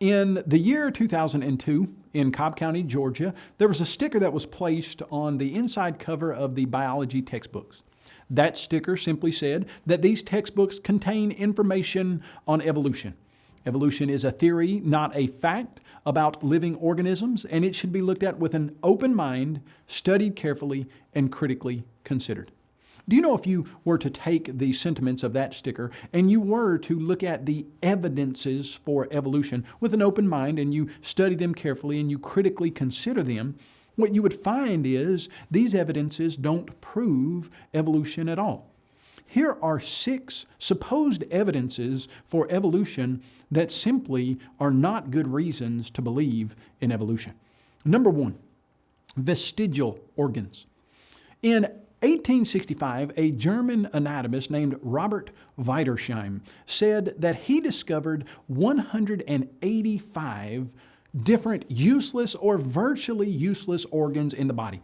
In the year 2002, in Cobb County, Georgia, there was a sticker that was placed on the inside cover of the biology textbooks. That sticker simply said that these textbooks contain information on evolution. Evolution is a theory, not a fact, about living organisms, and it should be looked at with an open mind, studied carefully, and critically considered. Do you know, if you were to take the sentiments of that sticker and you were to look at the evidences for evolution with an open mind, and you study them carefully and you critically consider them, what you would find is these evidences don't prove evolution at all. Here are 6 supposed evidences for evolution that simply are not good reasons to believe in evolution. Number 1, vestigial organs. In 1865, a German anatomist named Robert Wiedersheim said that he discovered 185 different useless or virtually useless organs in the body.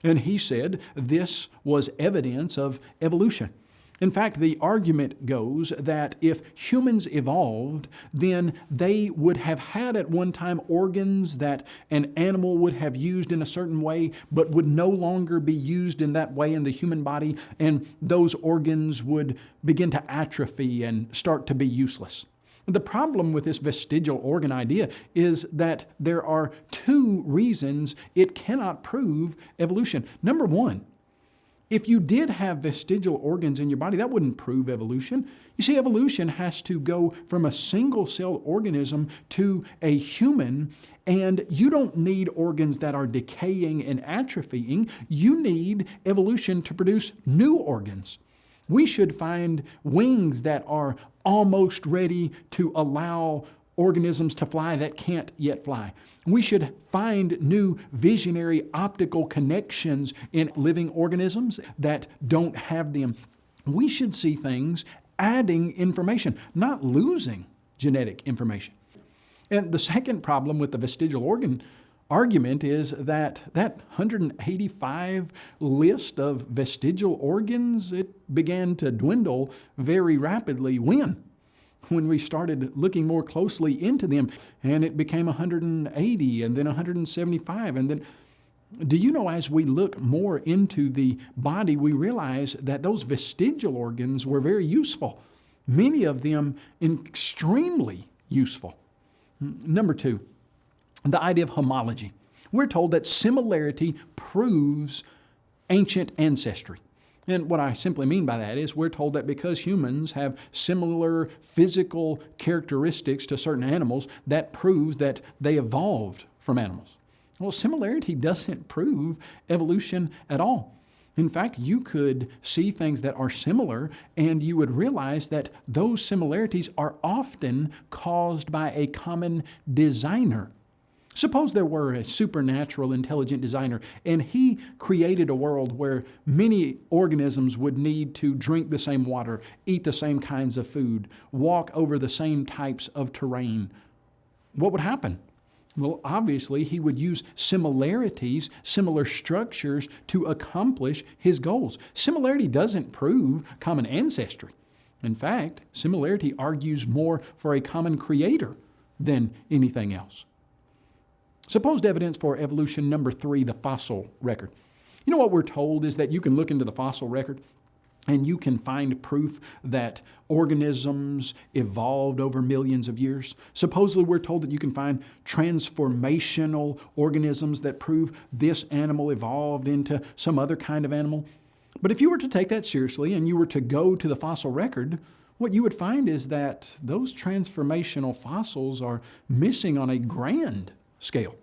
And he said this was evidence of evolution. In fact, the argument goes that if humans evolved, then they would have had at one time organs that an animal would have used in a certain way, but would no longer be used in that way in the human body, and those organs would begin to atrophy and start to be useless. The problem with this vestigial organ idea is that there are 2 reasons it cannot prove evolution. Number 1, if you did have vestigial organs in your body, that wouldn't prove evolution. You see, evolution has to go from a single-celled organism to a human, and you don't need organs that are decaying and atrophying. You need evolution to produce new organs. We should find wings that are almost ready to allow organisms to fly that can't yet fly. We should find new visionary optical connections in living organisms that don't have them. We should see things adding information, not losing genetic information. And the second problem with the vestigial organ argument is that 185 list of vestigial organs, it began to dwindle very rapidly. When we started looking more closely into them, and it became 180 and then 175. And then, do you know, as we look more into the body, we realize that those vestigial organs were very useful. Many of them extremely useful. Number 2, the idea of homology. We're told that similarity proves ancient ancestry. And what I simply mean by that is we're told that because humans have similar physical characteristics to certain animals, that proves that they evolved from animals. Well, similarity doesn't prove evolution at all. In fact, you could see things that are similar, and you would realize that those similarities are often caused by a common designer. Suppose there were a supernatural intelligent designer, and he created a world where many organisms would need to drink the same water, eat the same kinds of food, walk over the same types of terrain. What would happen? Well, obviously, he would use similarities, similar structures to accomplish his goals. Similarity doesn't prove common ancestry. In fact, similarity argues more for a common creator than anything else. Supposed evidence for evolution number 3, the fossil record. You know what we're told is that you can look into the fossil record and you can find proof that organisms evolved over millions of years. Supposedly we're told that you can find transformational organisms that prove this animal evolved into some other kind of animal. But if you were to take that seriously and you were to go to the fossil record, what you would find is that those transformational fossils are missing on a grand scale.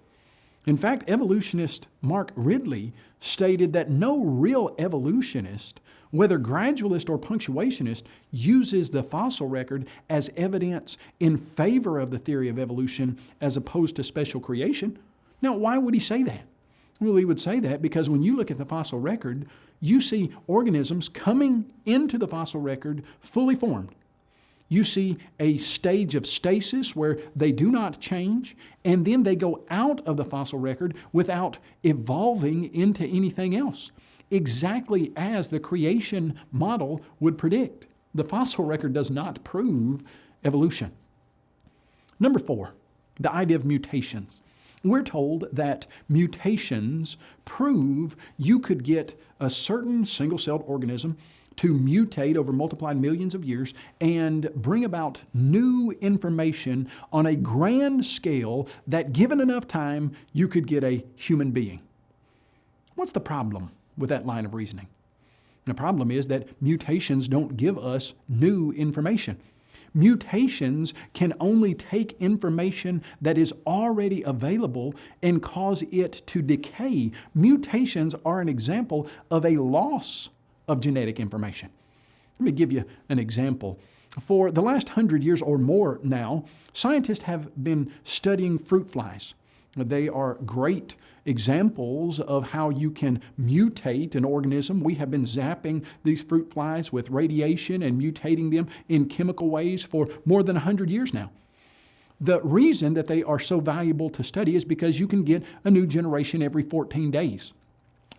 In fact, evolutionist Mark Ridley stated that no real evolutionist, whether gradualist or punctuationist, uses the fossil record as evidence in favor of the theory of evolution as opposed to special creation. Now, why would he say that? Well, he would say that because when you look at the fossil record, you see organisms coming into the fossil record fully formed. You see a stage of stasis where they do not change, and then they go out of the fossil record without evolving into anything else, exactly as the creation model would predict. The fossil record does not prove evolution. Number 4, the idea of mutations. We're told that mutations prove you could get a certain single-celled organism to mutate over multiplied millions of years and bring about new information on a grand scale that, given enough time, you could get a human being. What's the problem with that line of reasoning? The problem is that mutations don't give us new information. Mutations can only take information that is already available and cause it to decay. Mutations are an example of a loss of genetic information. Let me give you an example. For the last 100 years or more now, scientists have been studying fruit flies. They are great examples of how you can mutate an organism. We have been zapping these fruit flies with radiation and mutating them in chemical ways for more than 100 years now. The reason that they are so valuable to study is because you can get a new generation every 14 days.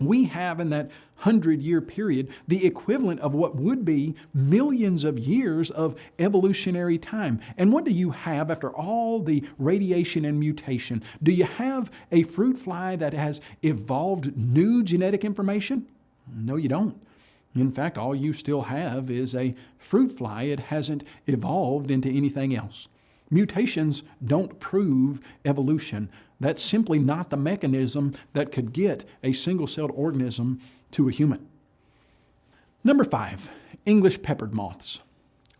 We have in that 100-year period the equivalent of what would be millions of years of evolutionary time. And what do you have after all the radiation and mutation? Do you have a fruit fly that has evolved new genetic information? No, you don't. In fact, all you still have is a fruit fly. It hasn't evolved into anything else. Mutations don't prove evolution. That's simply not the mechanism that could get a single-celled organism to a human. Number 5, English peppered moths.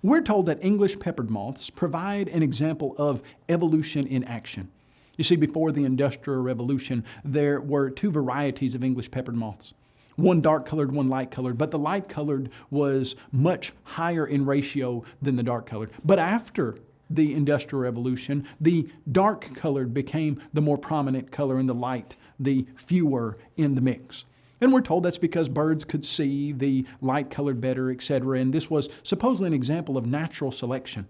We're told that English peppered moths provide an example of evolution in action. You see, before the Industrial Revolution, there were 2 varieties of English peppered moths. One dark-colored, one light-colored, but the light-colored was much higher in ratio than the dark-colored. But after the Industrial Revolution, the dark-colored became the more prominent color and the light, the fewer in the mix. And we're told that's because birds could see the light-colored better, etc. And this was supposedly an example of natural selection.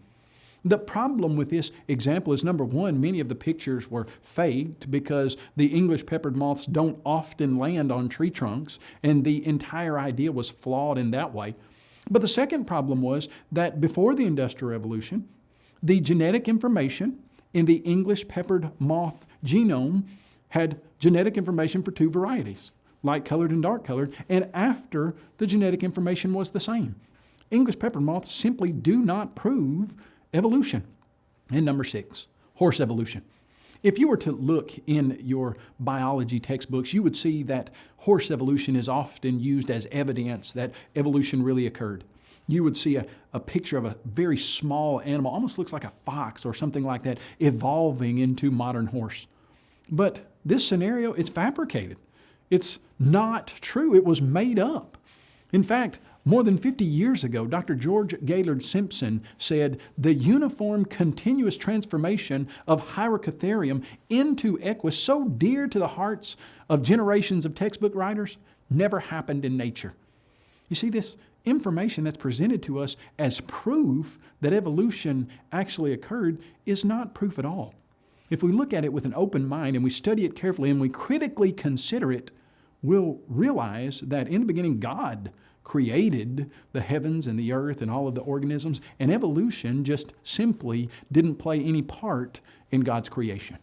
The problem with this example is, number one, many of the pictures were faked because the English peppered moths don't often land on tree trunks, and the entire idea was flawed in that way. But the second problem was that before the Industrial Revolution, the genetic information in the English peppered moth genome had genetic information for 2 varieties, light-colored and dark-colored, and after the genetic information was the same. English peppered moths simply do not prove evolution. And number 6, horse evolution. If you were to look in your biology textbooks, you would see that horse evolution is often used as evidence that evolution really occurred. You would see a picture of a very small animal, almost looks like a fox or something like that, evolving into modern horse. But this scenario, it's fabricated. It's not true. It was made up. In fact, more than 50 years ago, Dr. George Gaylord Simpson said the uniform continuous transformation of Hyracotherium into Equus, so dear to the hearts of generations of textbook writers, never happened in nature. You see, this information that's presented to us as proof that evolution actually occurred is not proof at all. If we look at it with an open mind and we study it carefully and we critically consider it, we'll realize that in the beginning God created the heavens and the earth and all of the organisms, and evolution just simply didn't play any part in God's creation.